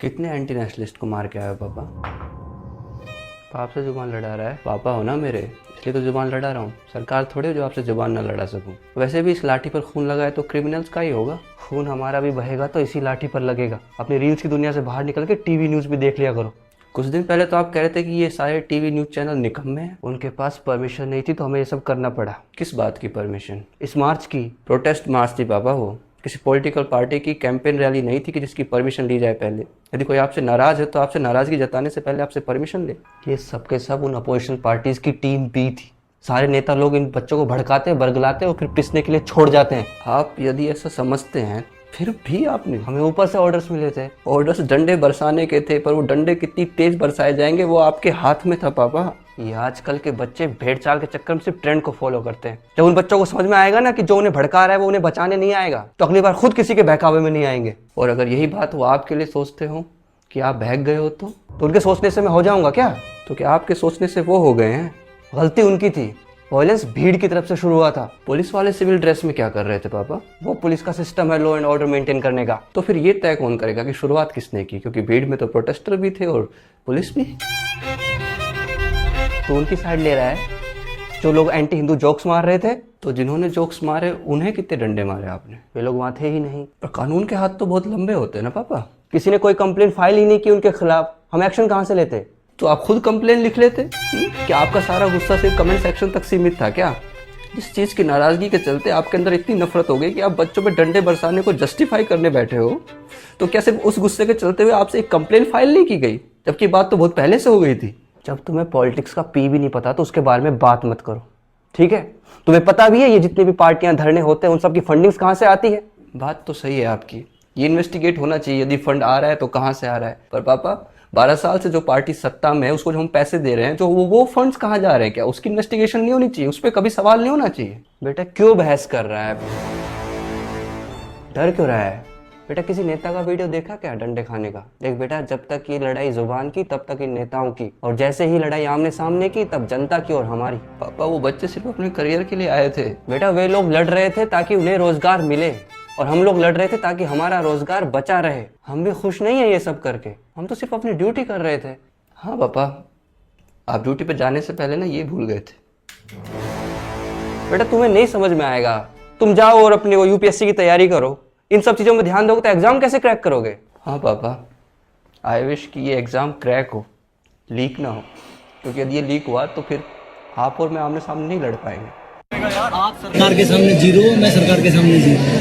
कितने anti nationalist को मार के आया पापा? बाप से जुबान लड़ा रहा है। पापा हो ना मेरे, इसलिए तो जुबान लड़ा रहा हूँ। सरकार थोड़ी हो जो आपसे जुबान ना लड़ा सकूँ। वैसे भी इस लाठी पर खून लगा है तो क्रिमिनल्स का ही होगा। खून हमारा भी बहेगा तो इसी लाठी पर लगेगा। अपनी रील्स की दुनिया से बाहर निकल के टीवी न्यूज़ भी देख लिया करो। कुछ दिन पहले तो आप कह रहे थे कि ये सारे टीवी न्यूज़ चैनल निकम्मे हैं, उनके पास परमिशन नहीं थी तो हमें ये सब करना पड़ा। किस बात की परमिशन? इस मार्च की। प्रोटेस्ट मार्च थी पापा, वो किसी पॉलिटिकल पार्टी की कैंपेन रैली नहीं थी कि जिसकी परमिशन ली जाए पहले। यदि कोई आपसे नाराज़ है तो आपसे नाराज़गी जताने से पहले आपसे परमिशन ले। ये सब के सब उन अपोजिशन पार्टीज़ की टीम बी थी। सारे नेता लोग इन बच्चों को भड़काते, बरगलाते और फिर पिसने के लिए छोड़ जाते हैं। आप यदि ऐसा समझते हैं फिर भी आपने, हमें ऊपर से ऑर्डर्स मिले थे। ऑर्डर्स डंडे बरसाने के थे, पर वो डंडे कितनी तेज बरसाए जाएंगे वो आपके हाथ में था पापा। ये आजकल के बच्चे भेड़ चाल के चक्कर में सिर्फ ट्रेंड को फॉलो करते हैं। जब उन बच्चों को समझ में आएगा ना कि जो उन्हें भड़का रहा है वो उन्हें बचाने नहीं आएगा, तो अगली बार खुद किसी के बहकावे में नहीं आएंगे। और अगर यही बात वो आपके लिए सोचते हो कि आप बहक गए हो तो उनके सोचने से मैं हो जाऊंगा क्या? तो क्या आपके सोचने से वो हो गए हैं? गलती उनकी थी। वायलेंस भीड़ की तरफ से शुरू हुआ था। पुलिस वाले सिविल ड्रेस में क्या कर रहे थे पापा? वो पुलिस का सिस्टम है लॉ एंड ऑर्डर मेंटेन करने का। तो फिर ये तय कौन करेगा कि शुरुआत किसने की? क्योंकि भीड़ में तो प्रोटेस्टर भी थे और पुलिस भी। तो उनकी साइड ले रहा है जो लोग एंटी हिंदू जोक्स मार रहे थे। तो जिन्होंने जोक्स मारे उन्हें कितने डंडे मारे आपने? वे लोग वहां थे ही नहीं। पर कानून के हाथ तो बहुत लंबे होते हैं ना पापा। किसी ने कोई कंप्लेंट फाइल ही नहीं की उनके खिलाफ, हम एक्शन कहाँ से लेते? तो आप खुद कंप्लेन लिख लेते। क्या आपका सारा गुस्सा सिर्फ कमेंट सेक्शन तक सीमित था क्या? इस चीज की नाराजगी के चलते आपके अंदर इतनी नफरत हो गई कि आप बच्चों पे डंडे बरसाने को जस्टिफाई करने बैठे हो। तो क्या सिर्फ उस गुस्से के चलते हुए आपसे एक कंप्लेन फाइल नहीं की गई, जबकि बात तो बहुत पहले से हो गई थी? जब तुम्हें पॉलिटिक्स का पी भी नहीं पता तो उसके बारे में बात मत करो, ठीक है? तुम्हें पता भी है ये जितनी भी पार्टियां धरने होते हैं उन सब की फंडिंग्स कहाँ से आती है? बात तो सही है आपकी, ये इन्वेस्टिगेट होना चाहिए। यदि फंड आ रहा है तो कहाँ से आ रहा है? पर पापा 12 साल से जो पार्टी सत्ता में है उसको जो हम पैसे दे रहे हैं, जो वो फंड्स कहाँ जा रहे हैं, क्या उसकी इन्वेस्टिगेशन नहीं होनी चाहिए? उस पर कभी सवाल नहीं होना चाहिए? बेटा क्यों बहस कर रहा है? डर क्यों रहा है? बेटा किसी नेता का वीडियो देखा क्या डंडे खाने का? देख बेटा, जब तक ये लड़ाई जुबान की तब तक इन नेताओं की, और जैसे ही लड़ाई आमने सामने की तब जनता की और हमारी। पापा वो बच्चे सिर्फ अपने करियर के लिए आए थे। बेटा वे लोग लड़ रहे थे ताकि उन्हें रोजगार मिले, और हम लोग लड़ रहे थे ताकि हमारा रोजगार बचा रहे। हम भी खुश नहीं है ये सब करके, हम तो सिर्फ अपनी ड्यूटी कर रहे थे। हाँ पापा, आप ड्यूटी पे जाने से पहले ना ये भूल गए थे। बेटा तुम्हें नहीं समझ में आएगा, तुम जाओ और अपनी वो यूपीएससी की तैयारी करो। इन सब चीजों में ध्यान दोगे तो एग्जाम कैसे क्रैक करोगे? हाँ पापा, आई विश कि ये एग्जाम क्रैक हो, लीक ना हो, क्योंकि यदि ये लीक हुआ तो फिर आप और मैं आमने सामने नहीं लड़ पाएंगे। आप सरकार के सामने जीरो, मैं सरकार के सामने जीरो।